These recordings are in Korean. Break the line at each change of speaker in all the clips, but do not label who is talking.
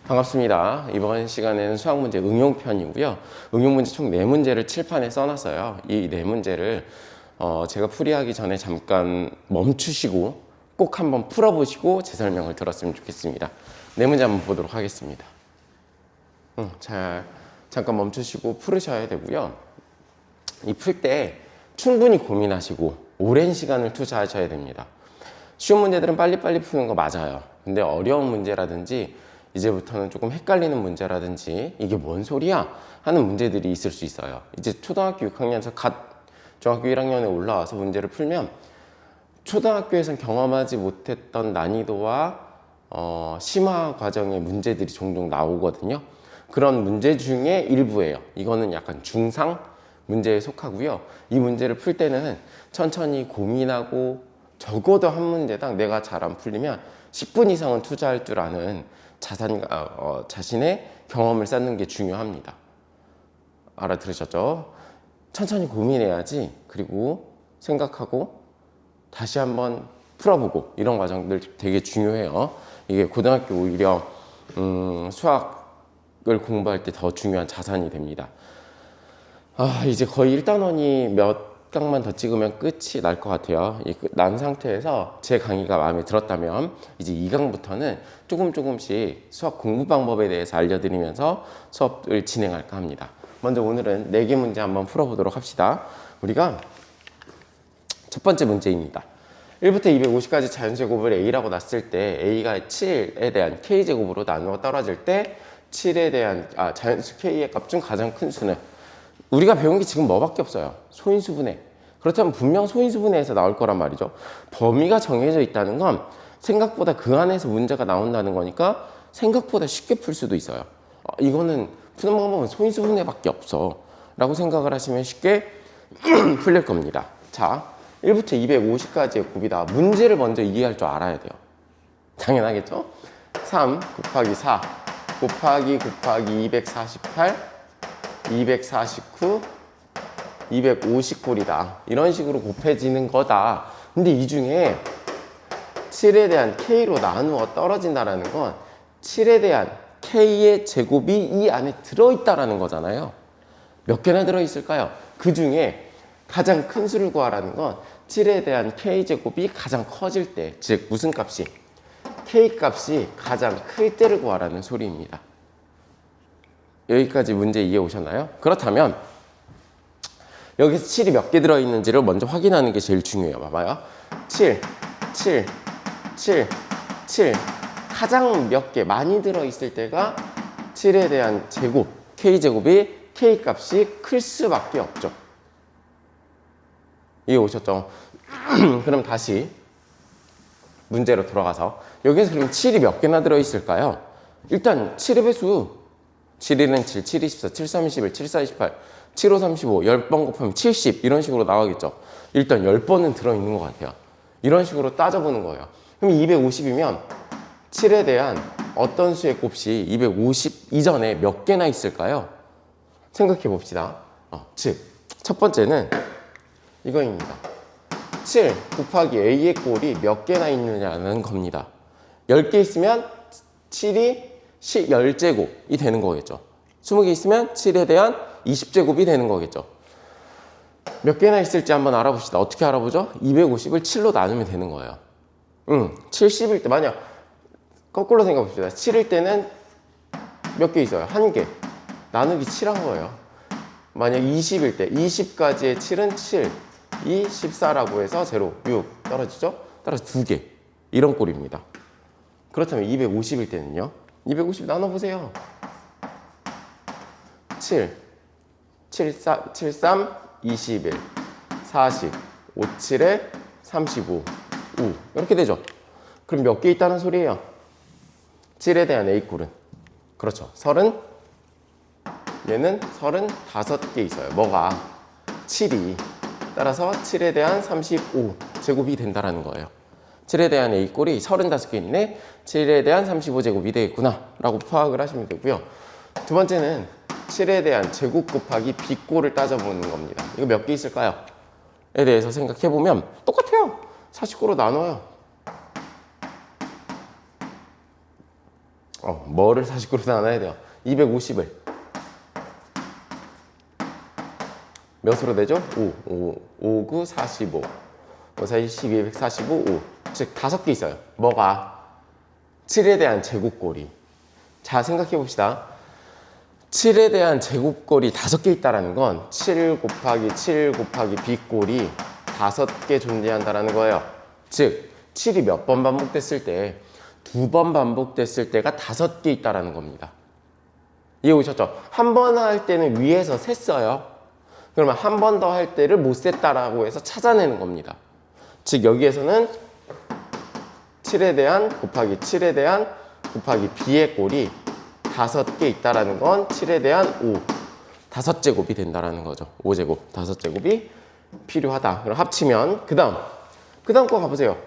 반갑습니다. 이번 시간에는 수학 문제 응용편이고요. 응용 문제 총 4문제를 칠판에 써놨어요. 이 4문제를 제가 풀이하기 전에 잠깐 멈추시고 꼭 한번 풀어보시고 제 설명을 들었으면 좋겠습니다. 4문제 한번 보도록 하겠습니다. 잠깐 멈추시고 풀으셔야 되고요. 이 풀 때 충분히 고민하시고 오랜 시간을 투자하셔야 됩니다. 쉬운 문제들은 빨리빨리 푸는 거 맞아요. 근데 어려운 문제라든지 이제부터는 조금 헷갈리는 문제라든지 이게 뭔 소리야 하는 문제들이 있을 수 있어요. 이제 초등학교 6학년에서 갓 중학교 1학년에 올라와서 문제를 풀면 초등학교에선 경험하지 못했던 난이도와 심화 과정의 문제들이 종종 나오거든요. 그런 문제 중에 일부예요. 이거는 약간 중상 문제에 속하고요. 이 문제를 풀 때는 천천히 고민하고 적어도 한 문제당 내가 잘 안 풀리면 10분 이상은 투자할 줄 아는 자신의 경험을 쌓는 게 중요합니다. 알아들으셨죠? 천천히 고민해야지. 그리고 생각하고 다시 한번 풀어보고 이런 과정들 되게 중요해요. 이게 고등학교 오히려 수학을 공부할 때 더 중요한 자산이 됩니다. 이제 거의 1단원이 몇 강만 더 찍으면 끝이 날 것 같아요. 난 상태에서 제 강의가 마음에 들었다면 이제 2강부터는 조금씩 수학 공부 방법에 대해서 알려드리면서 수업을 진행할까 합니다. 먼저 오늘은 4개 문제 한번 풀어보도록 합시다. 우리가 첫 번째 문제입니다. 1부터 250까지 자연제곱을 A라고 놨을 때 A가 7에 대한 K제곱으로 나누어 떨어질 때 7에 대한 자연수 K의 값 중 가장 큰 수는 우리가 배운 게 지금 뭐밖에 없어요. 소인수분해. 그렇다면 분명 소인수분해에서 나올 거란 말이죠. 범위가 정해져 있다는 건 생각보다 그 안에서 문제가 나온다는 거니까 생각보다 쉽게 풀 수도 있어요. 이거는 푸는 방법은 소인수분해밖에 없어 라고 생각을 하시면 쉽게 풀릴 겁니다. 자, 1부터 250까지의 곱이다. 문제를 먼저 이해할 줄 알아야 돼요. 당연하겠죠? 3 곱하기 4 곱하기 248 249, 250꼴이다. 이런 식으로 곱해지는 거다. 근데 이 중에 7에 대한 K로 나누어 떨어진다는 건 7에 대한 K의 제곱이 이 안에 들어있다는 거잖아요. 몇 개나 들어있을까요? 그 중에 가장 큰 수를 구하라는 건 7에 대한 K제곱이 가장 커질 때, 즉 무슨 값이? K값이 가장 클 때를 구하라는 소리입니다. 여기까지 문제 이해 오셨나요? 그렇다면 여기서 7이 몇 개 들어있는지를 먼저 확인하는 게 제일 중요해요. 봐봐요. 7 가장 몇 개 많이 들어있을 때가 7에 대한 제곱, K제곱이 K값이 클 수밖에 없죠. 이해 오셨죠? 그럼 다시 문제로 돌아가서 여기서 그럼 7이 몇 개나 들어있을까요? 일단 7의 배수 7, 1은 7, 7, 24, 7, 3, 21, 7, 4, 28, 7, 5, 35, 10번 곱하면 70 이런 식으로 나가겠죠. 일단 10번은 들어있는 것 같아요. 이런 식으로 따져보는 거예요. 그럼 250이면 7에 대한 어떤 수의 곱이 250 이전에 몇 개나 있을까요? 생각해 봅시다. 즉, 첫 번째는 이거입니다. 7 곱하기 A의 꼴이 몇 개나 있느냐는 겁니다. 10개 있으면 7이 10제곱이 되는 거겠죠. 20개 있으면 7에 대한 20제곱이 되는 거겠죠. 몇 개나 있을지 한번 알아봅시다. 어떻게 알아보죠? 250을 7로 나누면 되는 거예요. 70일 때 만약 거꾸로 생각해 봅시다. 7일 때는 몇 개 있어요? 1개. 나누기 7한 거예요. 만약 20일 때 20까지의 7은 7, 2, 14라고 해서 0, 6 떨어지죠? 따라서 2개. 이런 꼴입니다. 그렇다면 250일 때는요? 250 나눠보세요. 7, 3, 21, 40, 5, 7에 35, 5 이렇게 되죠. 그럼 몇 개 있다는 소리예요? 7에 대한 A꼴은 그렇죠. 30, 얘는 35개 있어요. 뭐가? 7이. 따라서 7에 대한 35 제곱이 된다는 거예요. 7에 대한 A꼴이 35개 있네. 7에 대한 35제곱이 되겠구나 라고 파악을 하시면 되고요. 두 번째는 7에 대한 제곱 곱하기 B꼴을 따져보는 겁니다. 이거 몇 개 있을까요? 에 대해서 생각해보면 똑같아요. 49로 나눠요. 뭐를 49로 나눠야 돼요? 250을 몇으로 되죠? 5, 9, 45. 5, 4, 12, 145, 5. 즉, 5개 있어요. 뭐가? 7에 대한 제곱꼴이. 자, 생각해 봅시다. 7에 대한 제곱꼴이 5개 있다는 건 7 곱하기 7 곱하기 b꼴이 5개 존재한다는 거예요. 즉, 7이 몇 번 반복됐을 때, 2번 반복됐을 때가 5개 있다는 겁니다. 이해 오셨죠? 한 번 할 때는 위에서 셌어요. 그러면 한 번 더 할 때를 못 셌다라고 해서 찾아내는 겁니다. 즉, 여기에서는 7에 대한 곱하기 7에 대한 곱하기 b의 꼴이 5개 있다라는 건 7에 대한 5, 5제곱이 된다라는 거죠. 5제곱, 5제곱이 필요하다. 그럼 합치면 그 다음 거 가보세요.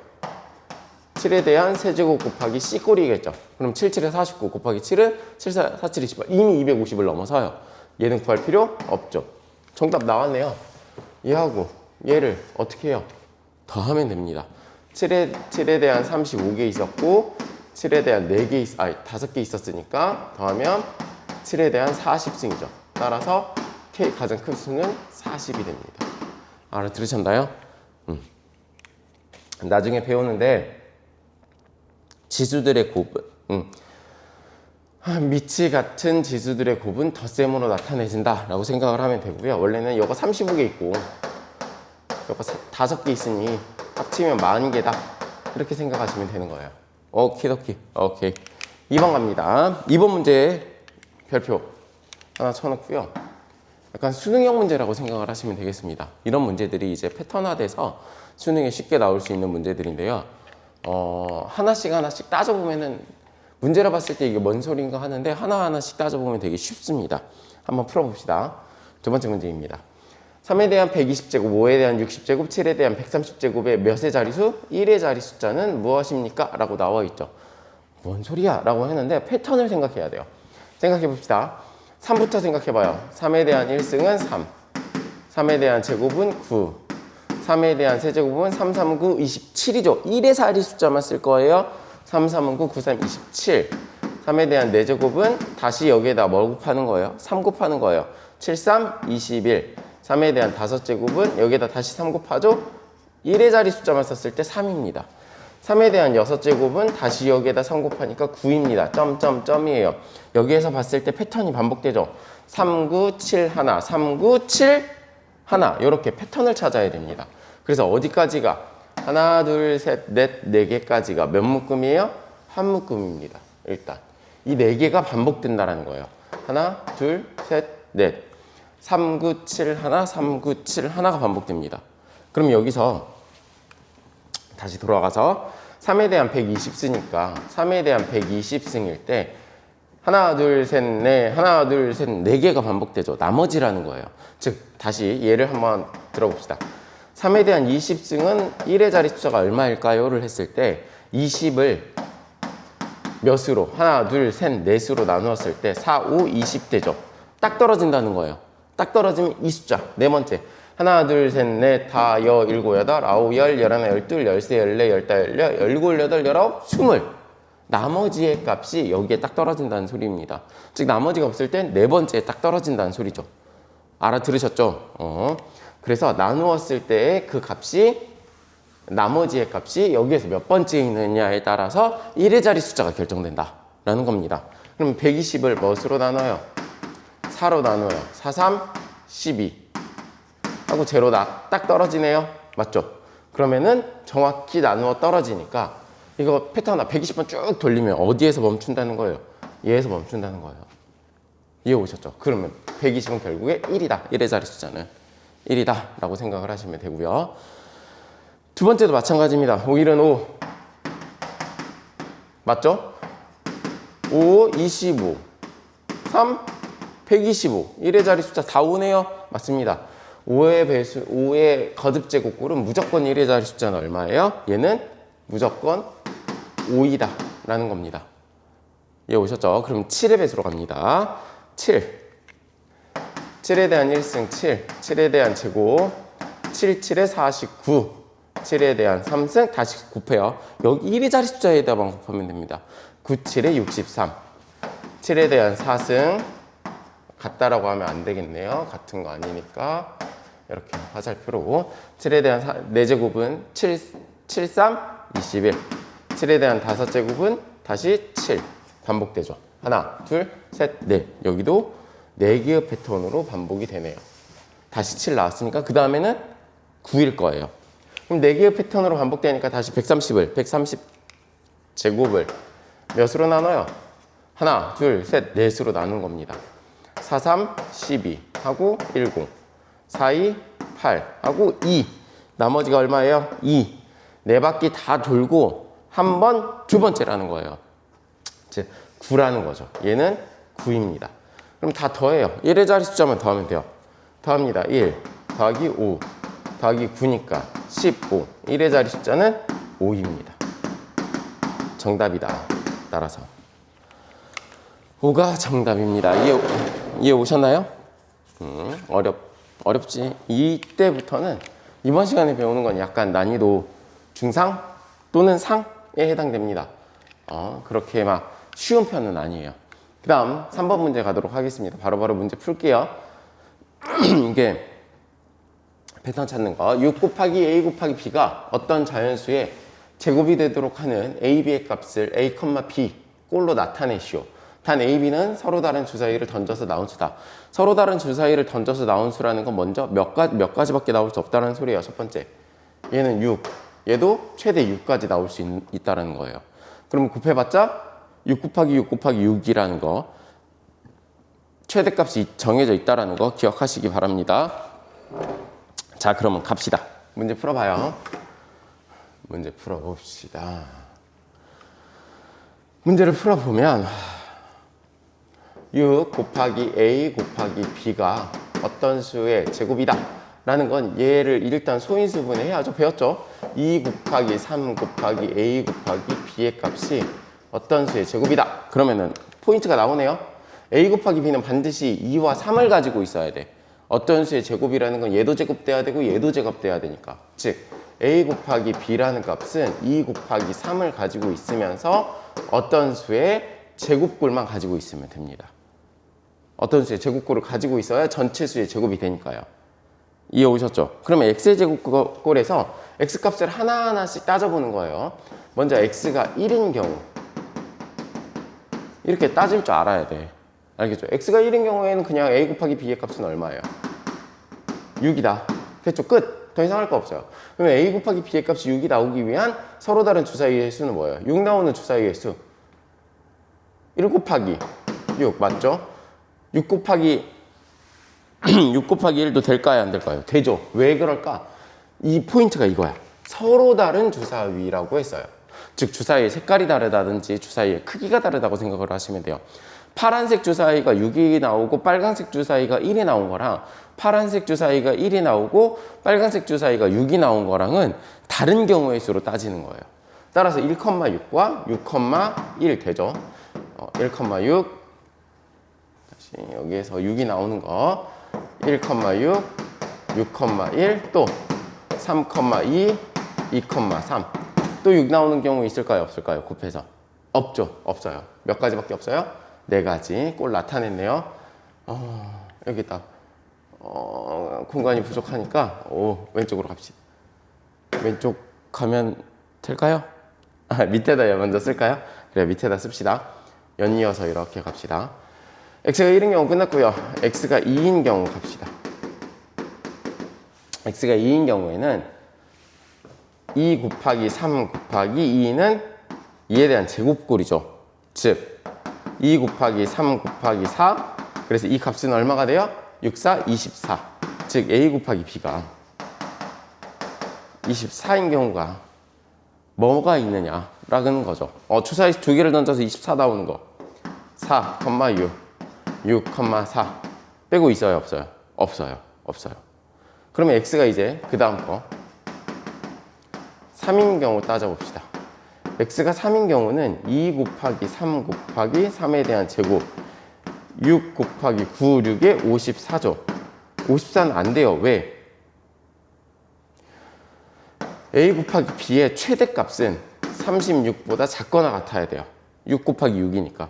7에 대한 세제곱 곱하기 c꼴이겠죠. 그럼 7, 7에 49 곱하기 7은 7, 4, 7, 28. 이미 250을 넘어서요. 얘는 구할 필요 없죠. 정답 나왔네요. 얘하고 얘를 어떻게 해요? 더하면 됩니다. 7에 대한 35개 있었고 7에 대한 5개 있었으니까 더하면 7에 대한 40승이죠. 따라서 K 가장 큰 수는 40이 됩니다. 알아들으셨나요? 나중에 배우는데 지수들의 곱은 미치 같은 지수들의 곱은 덧셈으로 나타내진다 라고 생각을 하면 되고요. 원래는 이거 35개 있고 이거 5개 있으니 합치면 40개다 이렇게 생각하시면 되는 거예요. 오키도키. 오케이. 2번 갑니다. 2번 문제 별표 하나 쳐놓고요. 약간 수능형 문제라고 생각을 하시면 되겠습니다. 이런 문제들이 이제 패턴화돼서 수능에 쉽게 나올 수 있는 문제들인데요. 하나씩 따져보면은 문제를 봤을 때 이게 뭔 소린가 하는데 하나하나씩 따져보면 되게 쉽습니다. 한번 풀어봅시다. 두 번째 문제입니다. 3에 대한 120제곱, 5에 대한 60제곱, 7에 대한 130제곱의 몇의 자리수? 1의 자리 숫자는 무엇입니까? 라고 나와 있죠. 뭔 소리야? 라고 했는데 패턴을 생각해야 돼요. 생각해 봅시다. 3부터 생각해봐요. 3에 대한 1승은 3, 3에 대한 제곱은 9, 3에 대한 세제곱은 3, 3, 9, 27이죠. 1의 자리 숫자만 쓸 거예요. 3, 3은 9, 9, 3, 27. 3에 대한 4제곱은 다시 여기에다 뭐 곱하는 거예요? 3 곱하는 거예요. 7, 3, 21. 3에 대한 5제곱은 여기에다 다시 3 곱하죠? 1의 자리 숫자만 썼을 때 3입니다. 3에 대한 6제곱은 다시 여기에다 3 곱하니까 9입니다. 점점점이에요. 여기에서 봤을 때 패턴이 반복되죠. 3, 9, 7, 1, 3, 9, 7, 1 이렇게 패턴을 찾아야 됩니다. 그래서 어디까지가? 하나, 둘, 셋, 넷, 4개까지가 몇 묶음이에요? 한 묶음입니다. 일단 이 4개가 반복된다는 거예요. 하나, 둘, 셋, 넷. 3, 9, 7, 1, 3, 9, 7, 1가 반복됩니다. 그럼 여기서 다시 돌아가서 3에 대한 120 쓰니까 3에 대한 120 승일 때 하나, 둘, 셋, 넷, 하나, 둘, 셋, 4개가 반복되죠. 나머지라는 거예요. 즉, 다시 예를 한번 들어봅시다. 3에 대한 20승은 1의 자리 숫자가 얼마일까요?를 했을 때 20을 몇으로? 하나, 둘, 셋, 넷으로 나누었을 때 4, 5, 20 되죠. 딱 떨어진다는 거예요. 딱 떨어지면 이 숫자, 네 번째. 하나, 둘, 셋, 넷, 다, 여, 일곱, 여덟, 아홉, 열, 열하나, 열둘, 열세, 열네, 열다, 열일곱, 여덟, 열아홉, 20. 나머지의 값이 여기에 딱 떨어진다는 소리입니다. 즉, 나머지가 없을 땐 네 번째에 딱 떨어진다는 소리죠. 알아들으셨죠? 그래서 나누었을 때의 그 값이, 나머지의 값이 여기에서 몇 번째에 있느냐에 따라서 1의 자리 숫자가 결정된다라는 겁니다. 그럼 120을 무엇으로 나눠요? 4로 나눠요. 4, 3, 12 하고 제로다. 딱 떨어지네요. 맞죠? 그러면은 정확히 나누어 떨어지니까 이거 패턴 120번 쭉 돌리면 어디에서 멈춘다는 거예요? 얘에서 멈춘다는 거예요. 이해 오셨죠? 그러면 120은 결국에 1이다. 1의 자리 숫자는 1이다 라고 생각을 하시면 되고요. 두 번째도 마찬가지입니다. 5일은 5 맞죠? 5, 25 3, 125 1의 자리 숫자 다 5네요. 맞습니다. 5의 배수, 5의 거듭제곱꼴은 무조건 1의 자리 숫자는 얼마예요? 얘는 무조건 5이다 라는 겁니다. 예, 오셨죠? 그럼 7의 배수로 갑니다. 7에 대한 1승 7, 7에 대한 제곱 7, 7에 49 7에 대한 3승 다시 곱해요. 여기 1의 자리 숫자에다만 곱하면 됩니다. 9, 7에 63 7에 대한 4승. 같다라고 하면 안 되겠네요. 같은 거 아니니까. 이렇게 화살표로. 7에 대한 4제곱은 7, 3, 21. 7에 대한 5제곱은 다시 7. 반복되죠. 하나, 둘, 셋, 넷. 여기도 4개의 패턴으로 반복이 되네요. 다시 7 나왔으니까 그 다음에는 9일 거예요. 그럼 4개의 패턴으로 반복되니까 다시 130제곱을 몇으로 나눠요? 하나, 둘, 셋, 넷으로 나눈 겁니다. 4, 3, 12 하고 10, 4, 2, 8 하고 2. 나머지가 얼마예요? 2. 4바퀴 다 돌고 한 번, 두 번째라는 거예요. 즉 9라는 거죠. 얘는 9입니다. 그럼 다 더해요. 1의 자리 숫자만 더하면 돼요. 더합니다. 1 더하기 5 더하기 9니까 15. 1의 자리 숫자는 5입니다. 정답이다. 따라서 5가 정답입니다. 이해 오셨나요? 어렵지. 이때부터는 이번 시간에 배우는 건 약간 난이도 중상 또는 상에 해당됩니다. 그렇게 막 쉬운 편은 아니에요. 그 다음 3번 문제 가도록 하겠습니다. 바로바로 문제 풀게요. 이게 패턴 찾는 거. 6 곱하기 a 곱하기 b가 어떤 자연수의 제곱이 되도록 하는 a, b의 값을 a, b 꼴로 나타내시오. 단 a, b는 서로 다른 주사위를 던져서 나온 수다. 서로 다른 주사위를 던져서 나온 수라는 건 먼저 몇 가지밖에 나올 수 없다는 소리예요. 첫 번째. 얘는 6. 얘도 최대 6까지 나올 수 있다는 거예요. 그럼 곱해봤자 6 곱하기 6 곱하기 6이라는 거. 최대값이 정해져 있다는 거 기억하시기 바랍니다. 자, 그러면 갑시다. 문제 풀어봐요. 문제 풀어봅시다. 문제를 풀어보면 6 곱하기 a 곱하기 b가 어떤 수의 제곱이다 라는 건 얘를 일단 소인수분해 해야죠. 배웠죠? 2 곱하기 3 곱하기 a 곱하기 b의 값이 어떤 수의 제곱이다. 그러면은 포인트가 나오네요. a 곱하기 b는 반드시 2와 3을 가지고 있어야 돼. 어떤 수의 제곱이라는 건 얘도 제곱돼야 되고 얘도 제곱돼야 되니까. 즉 a 곱하기 b라는 값은 2 곱하기 3을 가지고 있으면서 어떤 수의 제곱꼴만 가지고 있으면 됩니다. 어떤 수의 제곱꼴을 가지고 있어야 전체 수의 제곱이 되니까요. 이해 오셨죠? 그러면 x의 제곱꼴에서 x값을 하나하나씩 따져보는 거예요. 먼저 x가 1인 경우 이렇게 따질 줄 알아야 돼. 알겠죠? x가 1인 경우에는 그냥 a 곱하기 b의 값은 얼마예요? 6이다. 됐죠? 끝! 더 이상 할 거 없어요. 그러면 a 곱하기 b의 값이 6이 나오기 위한 서로 다른 주사위의 수는 뭐예요? 6 나오는 주사위의 수 1 곱하기 6 맞죠? 6 곱하기 1도 될까요? 안 될까요? 되죠. 왜 그럴까? 이 포인트가 이거야. 서로 다른 주사위라고 했어요. 즉 주사위의 색깔이 다르다든지 주사위의 크기가 다르다고 생각을 하시면 돼요. 파란색 주사위가 6이 나오고 빨간색 주사위가 1이 나온 거랑 파란색 주사위가 1이 나오고 빨간색 주사위가 6이 나온 거랑은 다른 경우의 수로 따지는 거예요. 따라서 1,6과 6,1 되죠. 1,6 다시 여기에서 6이 나오는 거 1,6 6,1 또 3,2 2,3 또 6 나오는 경우 있을까요? 없을까요? 곱해서 없죠. 없어요. 몇 가지밖에 없어요? 4가지 꼴 나타냈네요. 여기 있다. 공간이 부족하니까 왼쪽으로 갑시다. 왼쪽 가면 될까요? 밑에다 먼저 쓸까요? 그래, 밑에다 씁시다. 연이어서 이렇게 갑시다. x가 1인 경우 끝났고요. x가 2인 경우 갑시다. x가 2인 경우에는 2 곱하기 3 곱하기 2는 2에 대한 제곱꼴이죠. 즉 2 곱하기 3 곱하기 4 그래서 이 값은 얼마가 돼요? 6, 4, 24 즉 a 곱하기 b가 24인 경우가 뭐가 있느냐라는 거죠. 주사위 2개를 던져서 24 나오는 거 4,6 6,4 빼고 있어요? 없어요? 없어요. 그러면 x가 이제 그 다음 거 3인 경우 따져봅시다. x가 3인 경우는 2 곱하기 3 곱하기 3에 대한 제곱 6 곱하기 9, 6에 54죠. 54는 안 돼요. 왜? a 곱하기 b의 최대값은 36보다 작거나 같아야 돼요. 6 곱하기 6이니까.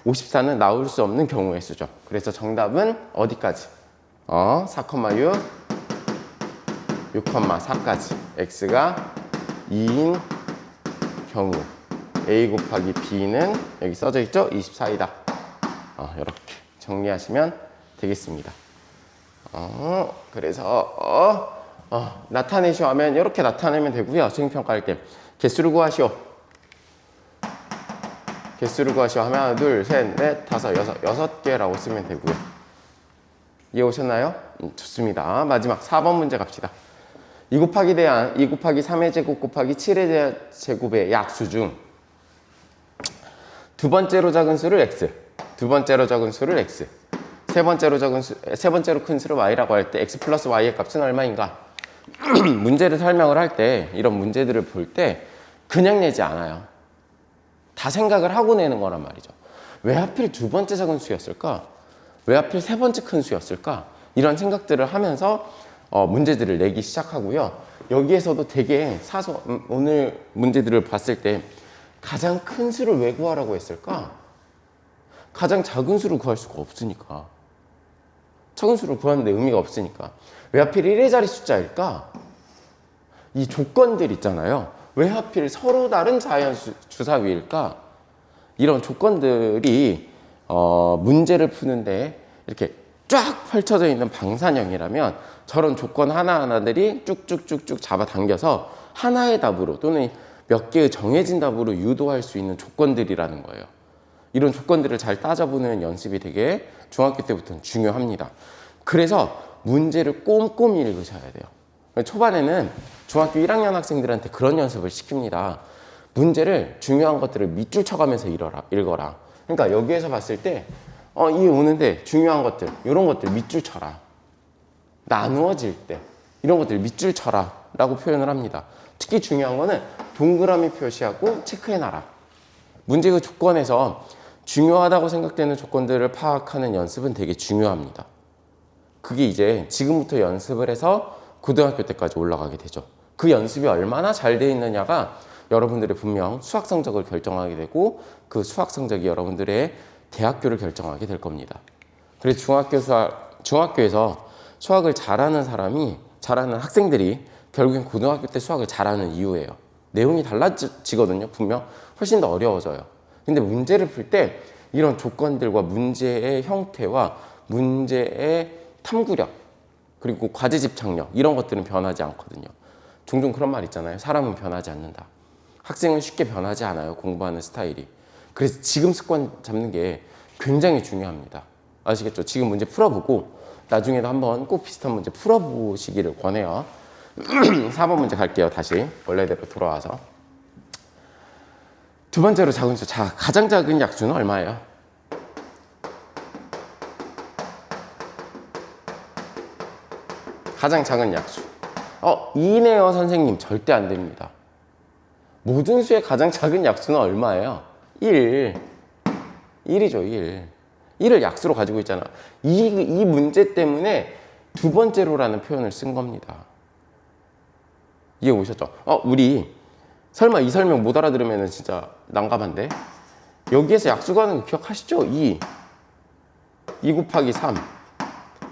54는 나올 수 없는 경우의 수죠. 그래서 정답은 어디까지? 4,6, 6,4까지. x가 2인 경우 a 곱하기 b는 여기 써져 있죠? 24이다. 이렇게 정리하시면 되겠습니다. 그래서 나타내시오 하면 이렇게 나타내면 되고요. 수행평가할 때 개수를 구하시오. 개수를 구하시오 하면 하나, 둘, 셋, 넷, 다섯, 여섯 개라고 쓰면 되고요. 이해 오셨나요? 좋습니다. 마지막 4번 문제 갑시다. 2 곱하기 대한 2 곱하기 3의 제곱 곱하기 7의 대한 제곱의 약수 중 두 번째로 작은 수를 x, 두 번째로 작은 수를 x, 세 번째로 큰 수를 y라고 할 때 x 플러스 y의 값은 얼마인가? 문제를 설명을 할 때 이런 문제들을 볼 때 그냥 내지 않아요. 다 생각을 하고 내는 거란 말이죠. 왜 하필 두 번째 작은 수였을까? 왜 하필 세 번째 큰 수였을까? 이런 생각들을 하면서 문제들을 내기 시작하고요. 여기에서도 되게 오늘 문제들을 봤을 때 가장 큰 수를 왜 구하라고 했을까? 가장 작은 수를 구할 수가 없으니까. 작은 수를 구하는데 의미가 없으니까. 왜 하필 1의 자리 숫자일까? 이 조건들 있잖아요. 왜 하필 서로 다른 자연 주사위일까? 이런 조건들이 문제를 푸는데 이렇게 쫙 펼쳐져 있는 방사형이라면 저런 조건 하나하나들이 쭉쭉쭉쭉 잡아당겨서 하나의 답으로 또는 몇 개의 정해진 답으로 유도할 수 있는 조건들이라는 거예요. 이런 조건들을 잘 따져보는 연습이 되게 중학교 때부터는 중요합니다. 그래서 문제를 꼼꼼히 읽으셔야 돼요. 초반에는 중학교 1학년 학생들한테 그런 연습을 시킵니다. 문제를 중요한 것들을 밑줄 쳐가면서 읽어라. 그러니까 여기에서 봤을 때 이게 오는데 중요한 것들, 이런 것들 밑줄 쳐라. 나누어질 때 이런 것들 밑줄 쳐라 라고 표현을 합니다. 특히 중요한 거는 동그라미 표시하고 체크해놔라. 문제의 조건에서 중요하다고 생각되는 조건들을 파악하는 연습은 되게 중요합니다. 그게 이제 지금부터 연습을 해서 고등학교 때까지 올라가게 되죠. 그 연습이 얼마나 잘 돼 있느냐가 여러분들의 분명 수학 성적을 결정하게 되고 그 수학 성적이 여러분들의 대학교를 결정하게 될 겁니다. 그래서 중학교에서 수학을 잘하는 학생들이 결국엔 고등학교 때 수학을 잘하는 이유예요. 내용이 달라지거든요. 분명 훨씬 더 어려워져요. 근데 문제를 풀 때 이런 조건들과 문제의 형태와 문제의 탐구력 그리고 과제 집착력 이런 것들은 변하지 않거든요. 종종 그런 말 있잖아요. 사람은 변하지 않는다. 학생은 쉽게 변하지 않아요. 공부하는 스타일이. 그래서 지금 습관 잡는 게 굉장히 중요합니다. 아시겠죠? 지금 문제 풀어보고 나중에도 한번 꼭 비슷한 문제 풀어보시기를 권해요. 4번 문제 갈게요. 다시 원래대로 돌아와서. 두 번째로 작은 수. 자, 가장 작은 약수는 얼마예요? 가장 작은 약수. 2네요 선생님. 절대 안 됩니다. 모든 수의 가장 작은 약수는 얼마예요? 1. 1이죠, 1. 1을 약수로 가지고 있잖아. 이 문제 때문에 두 번째로라는 표현을 쓴 겁니다. 이해 오셨죠? 우리 설마 이 설명 못 알아들으면 진짜 난감한데? 여기에서 약수 가는 거 기억하시죠? 2 곱하기 3.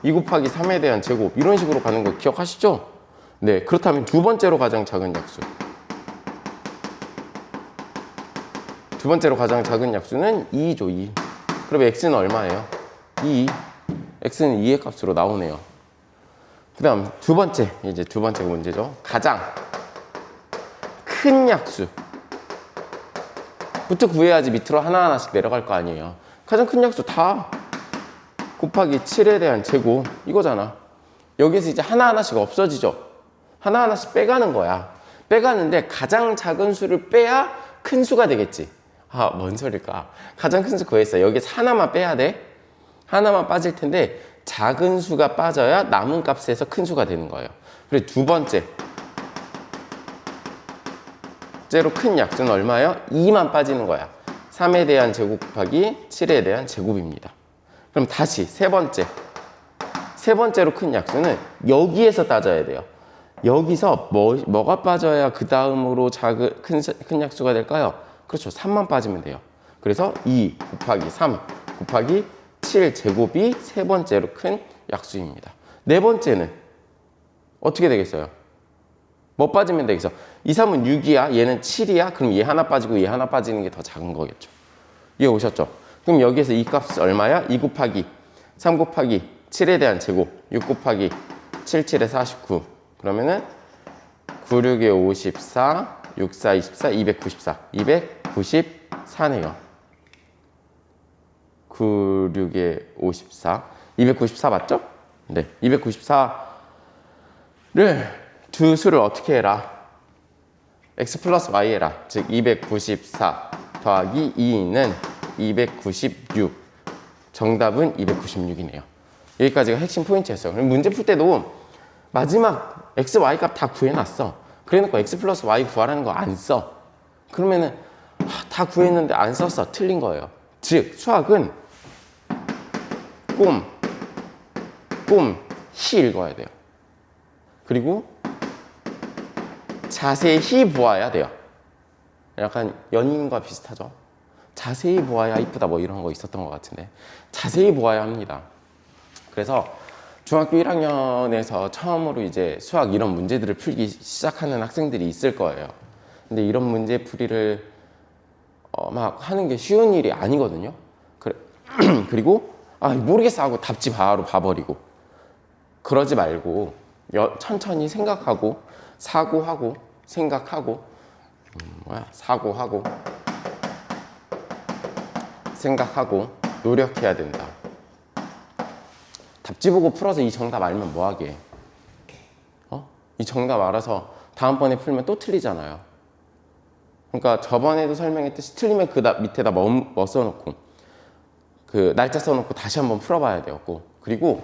2 곱하기 3에 대한 제곱. 이런 식으로 가는 거 기억하시죠? 네, 그렇다면 두 번째로 가장 작은 약수. 두 번째로 가장 작은 약수는 2죠, 2. 그럼 x는 얼마예요? 2. x는 2의 값으로 나오네요. 그 다음 두 번째 문제죠. 가장 큰 약수 부터 구해야지 밑으로 하나하나씩 내려갈 거 아니에요. 가장 큰 약수 다 곱하기 7에 대한 제곱 이거잖아. 여기서 이제 하나하나씩 없어지죠. 하나하나씩 빼가는 거야. 빼가는데 가장 작은 수를 빼야 큰 수가 되겠지. 뭔 소릴까? 가장 큰 수 구했어. 여기서 하나만 빼야 돼. 하나만 빠질 텐데 작은 수가 빠져야 남은 값에서 큰 수가 되는 거예요. 그리고 두 번째로 큰 약수는 얼마예요? 2만 빠지는 거야. 3에 대한 제곱 곱하기 7에 대한 제곱입니다. 그럼 다시 세 번째로 큰 약수는 여기에서 따져야 돼요. 여기서 뭐가 빠져야 그 다음으로 큰 약수가 될까요? 그렇죠. 3만 빠지면 돼요. 그래서 2 곱하기 3 곱하기 7 제곱이 세 번째로 큰 약수입니다. 네 번째는 어떻게 되겠어요? 뭐 빠지면 되겠어? 2, 3은 6이야, 얘는 7이야. 그럼 얘 하나 빠지고 얘 하나 빠지는 게 더 작은 거겠죠. 이해 오셨죠? 그럼 여기에서 이 값이 얼마야? 2 곱하기 3 곱하기 7에 대한 제곱 6 곱하기 7, 7에 49 그러면은 9, 6에 54 6, 4, 24, 294 294네요. 9, 6에 54 294 맞죠? 네, 294를 두 수를 어떻게 해라? x 플러스 y 해라. 즉 294 더하기 2는 296. 정답은 296이네요. 여기까지가 핵심 포인트였어요. 그럼 문제 풀 때도 마지막 x, y 값 다 구해놨어. 그래놓고 x 플러스 y 구하라는 거 안 써. 그러면은 다 구했는데 안 썼어. 틀린 거예요. 즉 수학은 꼼히 읽어야 돼요. 그리고 자세히 보아야 돼요. 약간 연인과 비슷하죠. 자세히 보아야 이쁘다 뭐 이런 거 있었던 것 같은데 자세히 보아야 합니다. 그래서 중학교 1학년에서 처음으로 이제 수학 이런 문제들을 풀기 시작하는 학생들이 있을 거예요. 근데 이런 문제 풀이를 막 하는 게 쉬운 일이 아니거든요. 그리고 모르겠어 하고 답지 바로 봐버리고 그러지 말고 천천히 생각하고 사고하고 생각하고 사고하고 생각하고 노력해야 된다. 답지 보고 풀어서 이 정답 알면 뭐하게. 이 정답 알아서 다음번에 풀면 또 틀리잖아요. 그러니까 저번에도 설명했듯이 틀리면 그 밑에다 뭐 써놓고 그 날짜 써놓고 다시 한번 풀어봐야 되었고 그리고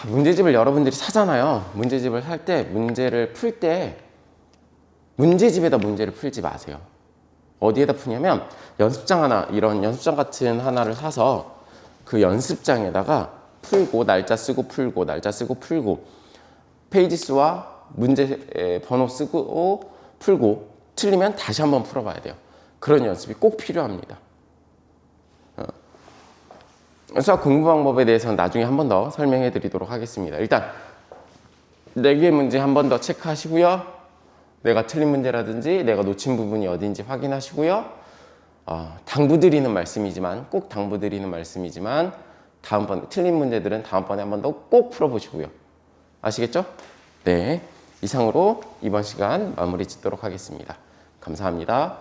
문제집을 여러분들이 사잖아요. 문제집을 살 때 문제를 풀 때 문제집에다 문제를 풀지 마세요. 어디에다 푸냐면 연습장 하나, 이런 연습장 같은 하나를 사서 그 연습장에다가 풀고 날짜 쓰고 풀고 날짜 쓰고 풀고 페이지 수와 문제 번호 쓰고 풀고 틀리면 다시 한번 풀어봐야 돼요. 그런 연습이 꼭 필요합니다. 수학 공부 방법에 대해서는 나중에 한 번 더 설명해 드리도록 하겠습니다. 일단 4개의 문제 한 번 더 체크하시고요. 내가 틀린 문제라든지 내가 놓친 부분이 어딘지 확인하시고요. 당부드리는 말씀이지만 꼭 당부드리는 말씀이지만 다음번에 틀린 문제들은 다음번에 한 번 더 꼭 풀어보시고요. 아시겠죠? 네, 이상으로 이번 시간 마무리 짓도록 하겠습니다. 감사합니다.